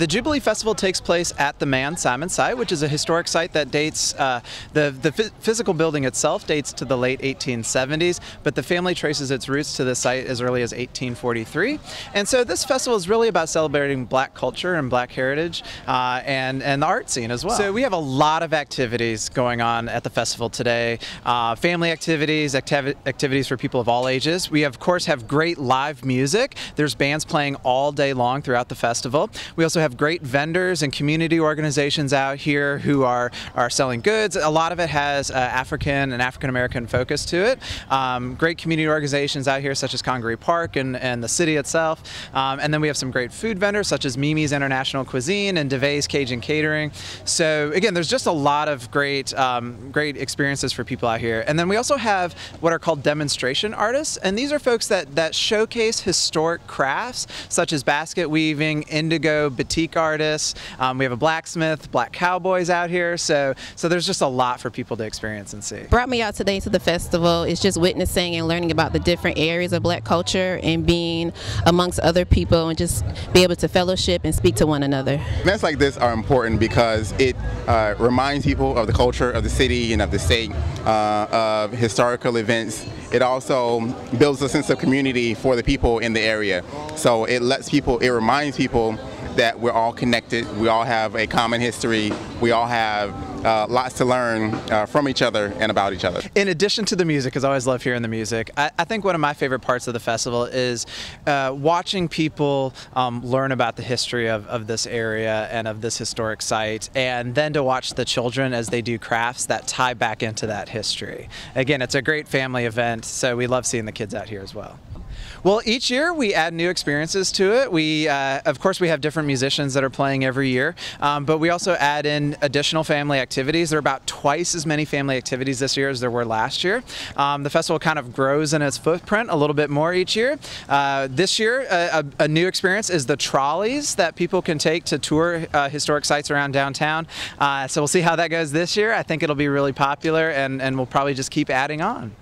The Jubilee Festival takes place at the Man Simon site, which is a historic site that dates, the physical building itself dates to the late 1870s, but the family traces its roots to the site as early as 1843. And so this festival is really about celebrating Black culture and Black heritage and the art scene as well. So we have a lot of activities going on at the festival today. Family activities, activities for people of all ages. We of course have great live music. There's bands playing all day long throughout the festival. We also have great vendors and community organizations out here who are selling goods. A lot of it has African and African American focus to it. Great community organizations out here such as Congaree Park and the city itself. And then we have some great food vendors such as Mimi's International Cuisine and DeVay's Cajun Catering. So again, there's just a lot of great experiences for people out here. And then we also have what are called demonstration artists, and these are folks that showcase historic crafts such as basket weaving, indigo, batik artists. We have a blacksmith, black cowboys out here, so there's just a lot for people to experience and see. Brought me out today to the festival is just witnessing and learning about the different areas of Black culture and being amongst other people and just be able to fellowship and speak to one another. Events like this are important because it reminds people of the culture of the city and of the state, of historical events. It also builds a sense of community for the people in the area. So it reminds people that we're all connected, we all have a common history, we all have lots to learn from each other and about each other. In addition to the music, because I always love hearing the music, I think one of my favorite parts of the festival is watching people learn about the history of this area and of this historic site, and then to watch the children as they do crafts that tie back into that history. Again, it's a great family event, so we love seeing the kids out here as well. Well, each year we add new experiences to it. Of course, we have different musicians that are playing every year, but we also add in additional family activities. There are about twice as many family activities this year as there were last year. The festival kind of grows in its footprint a little bit more each year. This year, a new experience is the trolleys that people can take to tour historic sites around downtown. So we'll see how that goes this year. I think it'll be really popular, and we'll probably just keep adding on.